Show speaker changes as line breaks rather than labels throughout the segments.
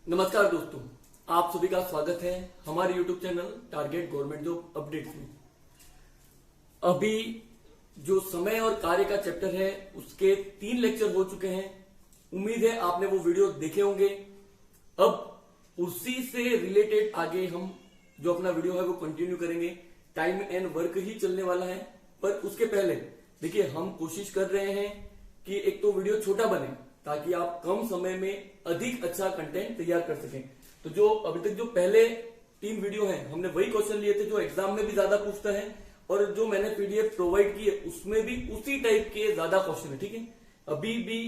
नमस्कार दोस्तों, आप सभी का स्वागत है हमारे YouTube channel target government job updates में। अभी जो समय और कार्य का चैप्टर है उसके 3 लेक्चर हो चुके हैं। उम्मीद है आपने वो वीडियो देखे होंगे। अब उसी से रिलेटेड आगे हम जो अपना वीडियो है वो कंटिन्यू करेंगे। टाइम एंड वर्क ही चलने वाला है, पर उसके पहले देखिए हम कोशिश कर रहे हैं कि एक तो वीडियो छोटा बने ताकि आप कम समय में अधिक अच्छा कंटेंट तैयार कर सकें। तो जो अभी तक जो पहले 3 वीडियो हैं हमने वही क्वेश्चन लिए थे जो एग्जाम में भी ज्यादा पूछता है, और जो मैंने पीडीएफ प्रोवाइड की है उसमें भी उसी टाइप के ज्यादा क्वेश्चन है। ठीक है, अभी भी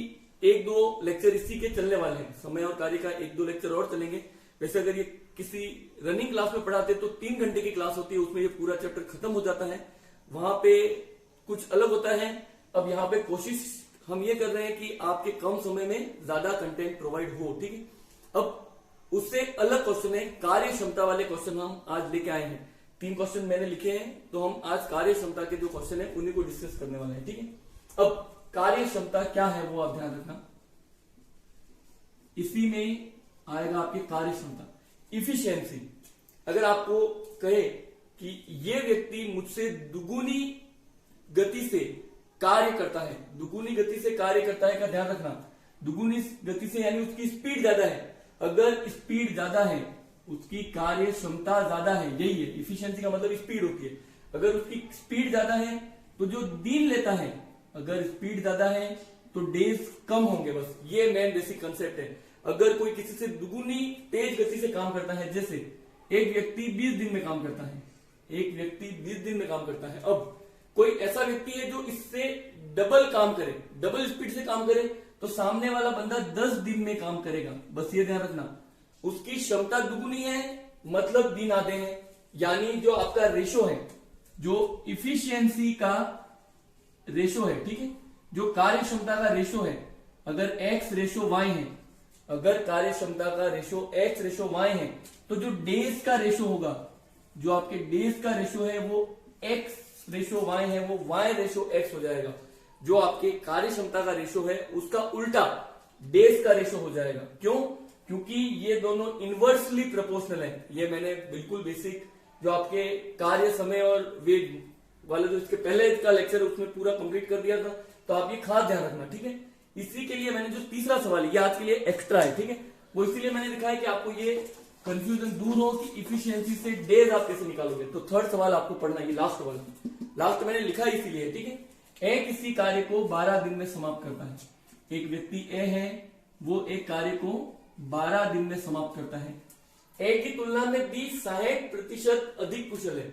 1-2 लेक्चर इसी के चलने वाले हैं। समय और कार्य का 1-2 लेक्चर और चलेंगे। वैसे अगर ये किसी रनिंग क्लास में पढ़ाते तो 3 घंटे की क्लास होती है, उसमें ये पूरा चैप्टर खत्म हो जाता है। वहां पे कुछ अलग होता है। अब यहाँ पे कोशिश हम ये कर रहे हैं कि आपके कम समय में ज्यादा कंटेंट प्रोवाइड हो। ठीक है, अब उससे अलग क्वेश्चन है, कार्य क्षमता वाले क्वेश्चन हम आज लेके आए हैं। 3 क्वेश्चन मैंने लिखे हैं, तो हम आज कार्य क्षमता के जो क्वेश्चन है उन्हीं को डिस्कस करने वाले हैं। ठीक है, अब कार्य क्षमता क्या है वो आप ध्यान रखना। इसी में आएगा आपकी कार्य क्षमता, इफिशियंसी। अगर आपको कहे कि ये व्यक्ति मुझसे दुगुनी गति से कार्य करता है, दुगुनी गति से कार्य करता है का ध्यान रखना। दुगुनी गति से यानी उसकी स्पीड ज्यादा है। अगर स्पीड ज्यादा है उसकी कार्य क्षमता ज्यादा है, यही है इफिशियंसी का मतलब, स्पीड होती है। अगर उसकी स्पीड ज्यादा है तो जो दिन लेता है, अगर स्पीड ज्यादा है तो डेज कम होंगे। बस ये मेन बेसिक कंसेप्ट है। अगर कोई किसी से दुगुनी तेज गति से काम करता है, जैसे एक व्यक्ति 20 दिन में काम करता है, एक व्यक्ति 20 दिन में काम करता है। अब कोई ऐसा व्यक्ति है जो इससे डबल काम करे, डबल स्पीड से काम करे, तो सामने वाला बंदा 10 दिन में काम करेगा। बस ये ध्यान रखना, उसकी क्षमता दुगुनी है मतलब दिन आधे हैं। यानी जो आपका रेशो है, जो इफिशियंसी का रेशो है, ठीक है, जो कार्य क्षमता का रेशो है, अगर x रेशो y है, अगर कार्य क्षमता का रेशो x रेशो y है, तो जो डेज का रेशो होगा, जो आपके डेज का रेशो है वो x रेशो y है, वो y रेशो x हो जाएगा। जो आपके कार्य क्षमता का रेशो है उसका उल्टा डेज का रेशो हो जाएगा। क्यों? क्योंकि ये दोनों इनवर्सली प्रोपोर्शनल है। ये मैंने बिल्कुल बेसिक जो आपके कार्य समय और वेग वाला जो इसके पहले का लेक्चर उसमें पूरा कंप्लीट कर दिया था, तो आप ये खास ध्यान रखना। ठीक है, इसी के लिए मैंने जो तीसरा सवाल ये आज के लिए एक्स्ट्रा है, ठीक है, वो इसीलिए मैंने लिखा है कि आपको ये कंफ्यूजन दूर हो कि इफिशियंसी से डेज आप कैसे निकालोगे। तो थर्ड सवाल आपको पढ़ना, ये लास्ट वाला, लास्ट मैंने लिखा इसीलिए। ठीक है, ए किसी कार्य को 12 दिन में समाप्त करता है। एक व्यक्ति ए है, वो एक कार्य को 12 दिन में समाप्त करता है। ए की तुलना में बी 60% अधिक कुशल है।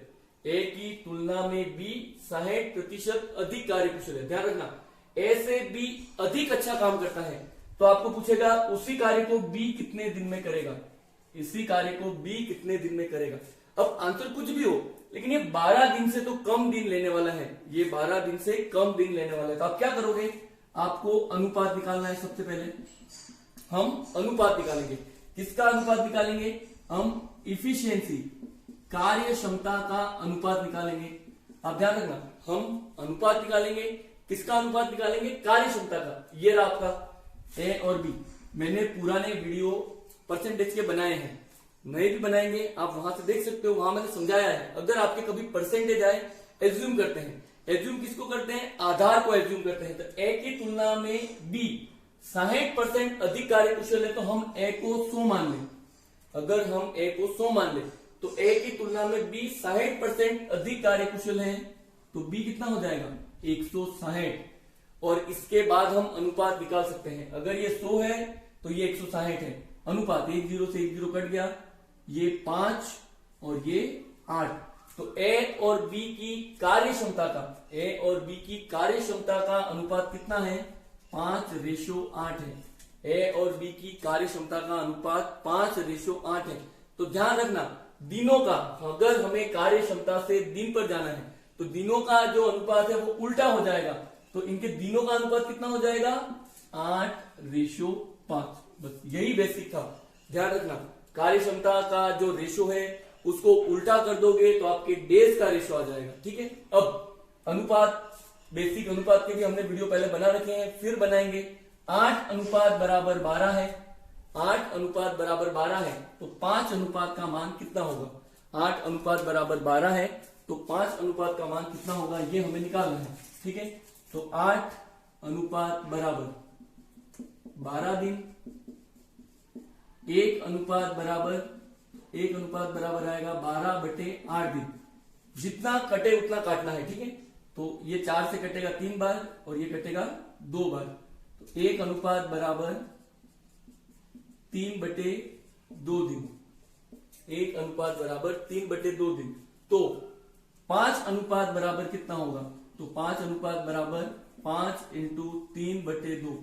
ए की तुलना में बी 60% अधिक कार्य कुशल है। ध्यान रखना, ए से बी अधिक अच्छा काम करता है, तो आपको पूछेगा उसी कार्य को बी कितने दिन में करेगा, इसी कार्य को बी कितने दिन में करेगा। अब आंसर कुछ भी हो, लेकिन ये 12 दिन से तो कम दिन लेने वाला है, ये 12 दिन से कम दिन लेने वाला है। तो आप क्या करोगे, आपको अनुपात निकालना है। सबसे पहले हम अनुपात निकालेंगे। किसका अनुपात निकालेंगे? हम इफिशियंसी, कार्य क्षमता का अनुपात निकालेंगे। आप ध्यान रखना, हम अनुपात निकालेंगे। किसका अनुपात निकालेंगे? कार्य क्षमता का। ये रहा आपका ए और बी। मैंने पुराने वीडियो परसेंटेज के बनाए हैं, नए भी बनाएंगे, आप वहां से देख सकते हो, वहां मैंने समझाया है। अगर आपके कभी परसेंटेज आए, एज्यूम करते हैं, एज्यूम किसको करते हैं? आधार को एज्यूम करते हैं। तो ए की तुलना में बी 60% अधिक कार्य कुशल है, तो हम ए को 100 मान लें। अगर हम ए को 100 मान लें तो ए की तुलना में बी 60% अधिक कार्य कुशल है, तो बी कितना हो जाएगा? 160। और इसके बाद हम अनुपात निकाल सकते हैं। अगर ये 100 है तो ये 160 है। अनुपात 1 0 से 1 0 कट गया, ये 5 और ये 8। तो ए और बी की कार्य क्षमता का, ए और बी की कार्य क्षमता का अनुपात कितना है? 5:8 है। ए और बी की कार्य क्षमता का अनुपात 5:8 है। तो ध्यान रखना, दिनों का, अगर हमें कार्य क्षमता से दिन पर जाना है तो दिनों का जो अनुपात है वो उल्टा हो जाएगा। तो इनके दिनों का अनुपात कितना हो जाएगा? 8:5। बस यही बेसिक था, ध्यान रखना। कार्य क्षमता का जो रेशो है उसको उल्टा कर दोगे तो आपके डेज का रेशो आ जाएगा। ठीक है, अब अनुपात, बेसिक अनुपात के भी हमने वीडियो पहले बना रखे हैं, फिर बनाएंगे। 8 अनुपात बराबर 12 है। 8 अनुपात बराबर 12 है तो 5 अनुपात का मान कितना होगा। 8 अनुपात बराबर 12 है तो 5 अनुपात का मान कितना होगा, ये हमें निकालना है। ठीक है, तो 8 अनुपात बराबर 12 दिन, 1 अनुपात बराबर आएगा 12/8 दिन। जितना कटे उतना काटना है। ठीक है, तो ये 4 से कटेगा 3 बार और ये कटेगा 2 बार, तो 1 अनुपात बराबर 3/2 दिन। 1 अनुपात बराबर 3/2 दिन। तो 5 अनुपात बराबर कितना होगा, तो 5 अनुपात बराबर 5 × 3/2,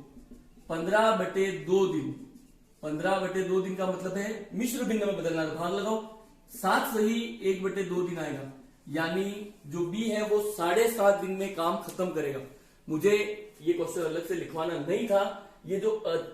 15/2 दिन। 15/2 दिन का मतलब है मिश्र भिन्न में बदलना। भाग लगाओ, 7 सही 1/2 दिन आएगा, यानी जो बी है वो 7.5 दिन में काम खत्म करेगा। मुझे ये क्वेश्चन अलग से लिखवाना नहीं था, ये जो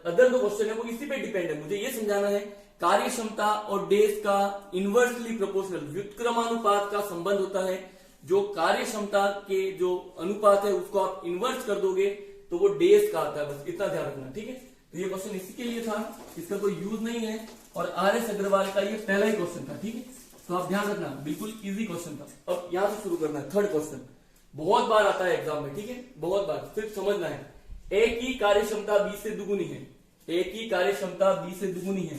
अदर दो क्वेश्चन है वो इसी पे डिपेंड है। मुझे ये समझाना है कार्य क्षमता और डेज का इनवर्सली प्रोपोर्शनल व्युत्क्रमानुपात का संबंध होता है। जो कार्य क्षमता के जो अनुपात है उसको आप इन्वर्स कर दोगे तो वो डेज का आता है, बस इतना ध्यान रखना। ठीक है, तो ये क्वेश्चन इसी के लिए था, इसका कोई यूज नहीं है और RS अग्रवाल का ये पहला ही क्वेश्चन था। ठीक है, तो आप ध्यान रखना, बिल्कुल इजी क्वेश्चन था। अब यहां से शुरू करना है। थर्ड क्वेश्चन बहुत बार आता है एग्जाम में। ठीक है, बहुत बार, सिर्फ समझना है। ए की कार्य क्षमता 20 से दुगुनी है। ए की कार्य क्षमता 20 से दुगुनी है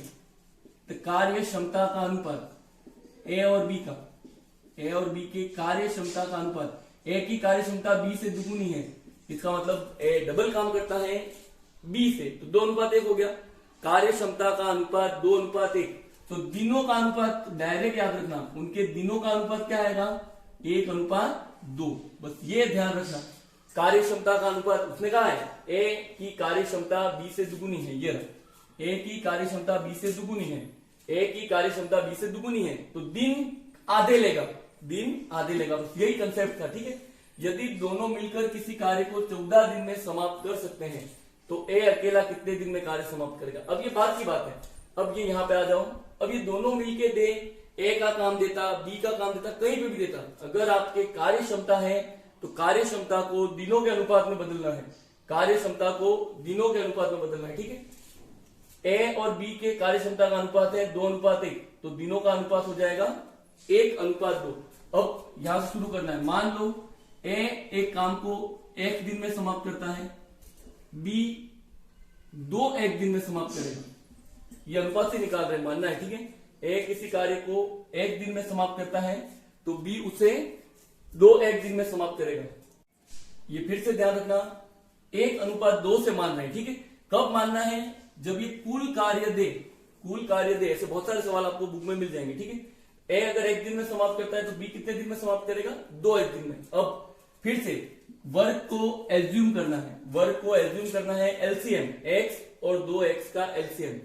तो कार्य क्षमता का अनुपात ए और बी के कार्य क्षमता का अनुपात, ए की कार्य क्षमता 20 से दुगुनी है, इसका मतलब ए डबल काम करता है बी से, तो 2:1 हो गया। कार्य क्षमता का अनुपात 2:1, तो दिनों का अनुपात डायरेक्ट याद रखना, उनके दिनों का अनुपात क्या आएगा 1:2, बस ये ध्यान रखना। कार्य क्षमता का अनुपात उसने कहा है ए की कार्य क्षमता 20 से दुगुनी है, ये रहा, ए की कार्य क्षमता 20 से दुगुनी है, ए की कार्य क्षमता 20 से दुगुनी है, तो दिन आधे लेगा, बस यही कंसेप्ट था। ठीक है, यदि दोनों मिलकर किसी कार्य को 14 दिन में समाप्त कर सकते हैं तो ए अकेला कितने दिन में कार्य समाप्त करेगा। अब ये बात की बात है, अब ये यहां पे आ जाओ, अब ये दोनों मिलके दे, ए का काम देता, बी का काम देता, कहीं पे भी देता, अगर आपके कार्य क्षमता है तो कार्य क्षमता को दिनों के अनुपात में बदलना है, कार्य क्षमता को दिनों के अनुपात में बदलना है। ठीक है, ए और बी के कार्य क्षमता का अनुपात है 2:1, तो दिनों का अनुपात हो जाएगा 1:2। अब यहां से शुरू करना है। मान लो ए एक काम को 1 दिन में समाप्त करता है, बी 2 1 दिन में समाप्त करेगा, ये अनुपात से निकाल रहे हैं, मानना है। ठीक है, ए किसी कार्य को 1 दिन में समाप्त करता है तो बी उसे 2 1 दिन में समाप्त करेगा। ये फिर से ध्यान रखना, 1:2 से मान रहे हैं। ठीक है, कब मानना है, जब ये कुल कार्य दे, ऐसे बहुत सारे सवाल आपको बुक में मिल जाएंगे। ठीक है, ए अगर 1 दिन में समाप्त करता है तो बी कितने दिन में समाप्त करेगा 2 1 दिन में। अब फिर से वर्क को एज्यूम करना है, एलसीएम x और 2x का एलसीएम,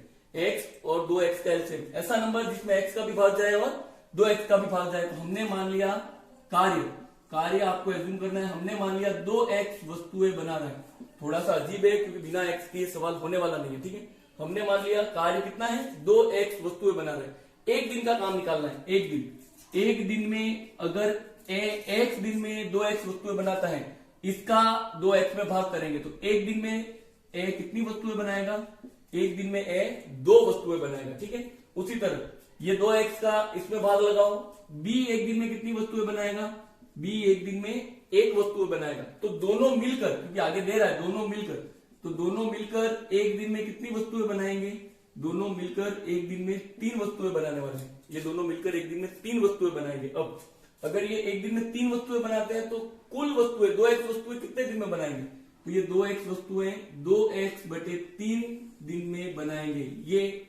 ऐसा नंबर जिसमें x का भी भाग जाए और 2x का भी भाग जाए। तो हमने मान लिया कार्य आपको एज्यूम करना है, हमने मान लिया 2x वस्तुएं बना रहे हैं। थोड़ा सा अजीब है क्योंकि बिना x के सवाल होने वाला नहीं है। ठीक है, हमने मान लिया कार्य कितना है 2x वस्तुएं बना रहे हैं, 1 दिन का काम निकालना है। 1 दिन में अगर x दिन में 2x वस्तुएं बनाता है, इसका 2x में भाग करेंगे तो 1 दिन में a कितनी वस्तुएं बनाएगा, 1 दिन में a 2 वस्तुएं बनाएगा। ठीक है, उसी तरह ये 2x का इसमें भाग लगाओ, b 1 दिन में कितनी वस्तुएं बनाएगा, b 1 दिन में 1 वस्तुएं बनाएगा। तो दोनों मिलकर, क्योंकि आगे दे रहा है दोनों मिलकर 1 दिन में कितनी वस्तुएं बनाएंगे, दोनों मिलकर 1 दिन में 3 वस्तुएं बनाने वाले हैं। ये दोनों मिलकर 1 दिन में 3 वस्तुएं बनाएंगे। अब अगर ये 1 दिन में 3 वस्तुएं बनाते हैं तो कुल वस्तुएं 2x वस्तुएं कितने दिन में बनाएंगे, तो ये 2x वस्तुएं 2x/3 दिन में बनाएंगे। ये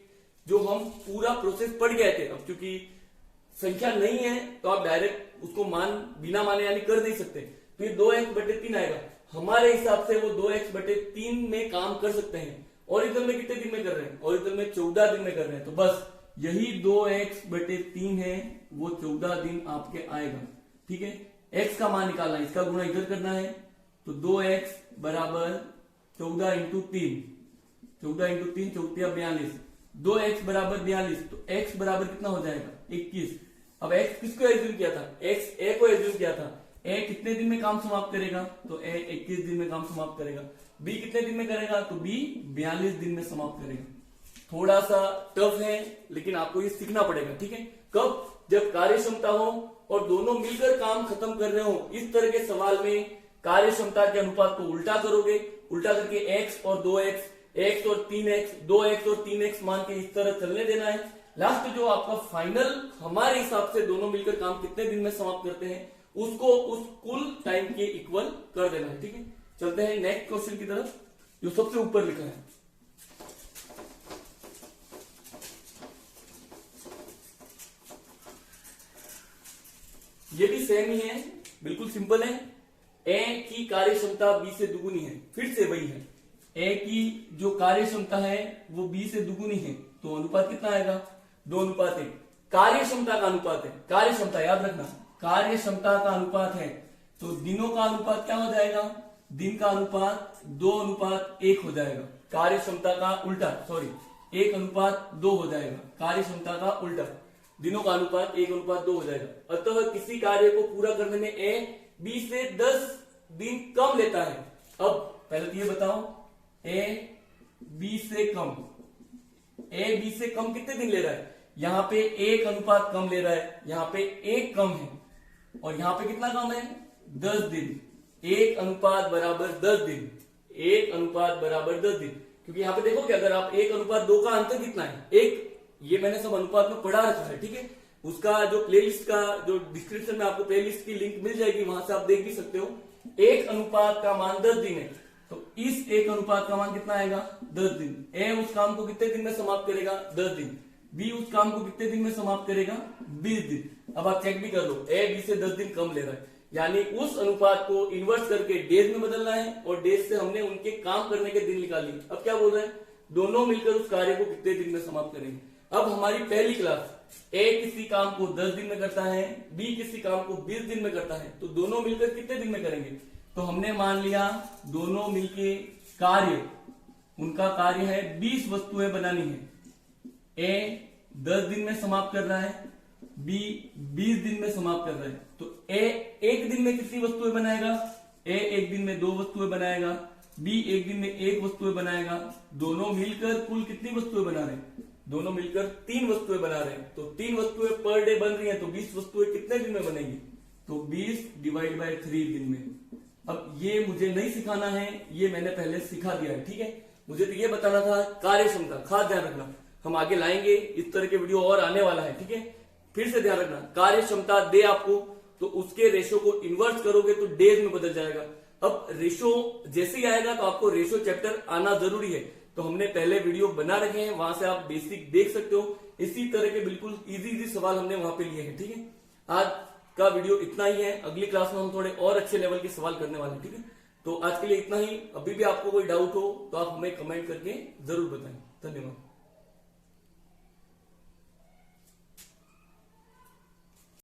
जो हम पूरा प्रोसेस पढ़ गए थे, अब क्योंकि संख्या नहीं है तो आप डायरेक्ट उसको बिना माने यानी कर नहीं सकते, तो ये 2x/3 आएगा। हमारे हिसाब से वो 2x/3 में काम कर सकते हैं। ओरिजिनल में कितने दिन में कर रहे हैं, ओरिजिनल में 14 दिन में कर रहे हैं, तो बस यही 2x/3 है, वो 14 दिन आपके आएगा। ठीक है, x का मान निकालना है, इसका गुणा इधर करना है, तो 2x बराबर 14 × 3, 42, 2x बराबर 42, तो x बराबर कितना हो जाएगा 21। अब x किसको एज्यूम किया था, x a को एज्यूम किया था। a कितने दिन में काम समाप्त करेगा, तो a 21 दिन में काम समाप्त करेगा। b कितने दिन में करेगा, तो b 42 दिन में समाप्त करेगा। थोड़ा सा टफ है, लेकिन आपको ये सीखना पड़ेगा, ठीक है। कब? जब कार्य क्षमता हो और दोनों मिलकर काम खत्म कर रहे हो। इस तरह के सवाल में कार्य क्षमता के अनुपात को उल्टा करोगे, उल्टा करके x और 2x, x और 3x, 2x और 3x मान के इस तरह चलने देना है। लास्ट जो आपका फाइनल हमारे हिसाब से दोनों मिलकर काम कितने दिन में समाप्त करते हैं उसको उस कुल टाइम के इक्वल कर देना है, ठीक है। चलते हैं नेक्स्ट क्वेश्चन की तरफ जो सबसे ऊपर लिखा है। ये भी सेम ही है, बिल्कुल सिंपल है। ए की कार्य क्षमता बी से दुगुनी है, फिर से वही है। ए की जो कार्य क्षमता है वो बी से दुगुनी है, तो अनुपात कितना आएगा? 2:1। कार्य क्षमता का अनुपात है, कार्य क्षमता याद रखना, कार्य क्षमता का अनुपात है, तो दिनों का अनुपात क्या हो जाएगा? दिन का अनुपात 2:1 हो जाएगा। कार्य क्षमता का उल्टा, सॉरी 1:2 हो जाएगा। कार्य क्षमता का उल्टा, दिनों का अनुपात 1:2 हो जाएगा। अतः किसी कार्य को पूरा करने में ए बी से 10 दिन कम लेता है। अब पहले तो ये बताओ, ए बी से कम, ए बी से कम कितने दिन ले रहा है? यहां पे 1 कम ले रहा है, यहां पे 1 कम है, और यहां पे कितना कम है? 10 दिन। 1:10 दिन, 1:10 दिन, क्योंकि यहां पे देखो कि अगर आप 1:2 का अंतर कितना है? 1। ये मैंने सब अनुपात में पढ़ा रखा है, ठीक है। उसका जो प्लेलिस्ट का जो डिस्क्रिप्शन में आपको प्लेलिस्ट की लिंक मिल जाएगी, वहां से आप देख भी सकते हो। 1 का मान 10 दिन है, तो इस 1 का मान कितना आएगा? 10 दिन। ए उस काम को कितने दिन में समाप्त करेगा? 10 दिन। बी उस काम को कितने दिन में समाप्त करेगा? 20 दिन। अब आप चेक भी कर लो, ए बी से 10 दिन कम ले रहा है, यानी उस अनुपात को इन्वर्स करके डेज में बदलना है, और डेज से हमने उनके काम करने के दिन निकाल लिए। अब क्या बोल रहे हैं? दोनों मिलकर उस कार्य को कितने दिन में समाप्त करेंगे। अब हमारी पहली क्लास, ए किसी काम को 10 दिन में करता है, बी किसी काम को 20 दिन में करता है, तो दोनों मिलकर कितने दिन में करेंगे? तो हमने मान लिया दोनों मिलके कार्य, उनका कार्य है 20 वस्तुएं बनानी है। ए 10 दिन में समाप्त कर रहा है, बी 20 दिन में समाप्त कर रहा है, तो ए 1 दिन में कितनी वस्तुएं बनाएगा? ए 1 दिन में 2 वस्तुएं बनाएगा, बी 1 दिन में 1 वस्तुएं बनाएगा। दोनों मिलकर कुल कितनी वस्तुएं बना रहे हैं? दोनों मिलकर 3 वस्तुएं बना रहे हैं, तो 3 वस्तुएं पर डे बन रही हैं, तो 20 वस्तुएं कितने दिन में बनेंगी? तो 20/3 दिन में। अब ये मुझे नहीं सिखाना है, ये मैंने पहले सिखा दिया है, ठीक है। मुझे तो ये बताना था कार्य क्षमता, खास ध्यान रखना, हम आगे लाएंगे, इस तरह के वीडियो और आने वाला है, ठीक है। फिर से ध्यान रखना, कार्य क्षमता दे आपको, तो उसके रेशो को इन्वर्स करोगे तो डेज में बदल जाएगा। अब रेशो जैसे ही आएगा तो आपको रेशो चैप्टर आना जरूरी है, तो हमने पहले वीडियो बना रखे हैं, वहां से आप बेसिक देख सकते हो। इसी तरह के बिल्कुल इजी सवाल हमने वहां पे लिए हैं, ठीक है। आज का वीडियो इतना ही है, अगली क्लास में हम थोड़े और अच्छे लेवल के सवाल करने वाले हैं, ठीक है। तो आज के लिए इतना ही। अभी भी आपको कोई डाउट हो तो आप हमें कमेंट करके जरूर बताएं। धन्यवाद।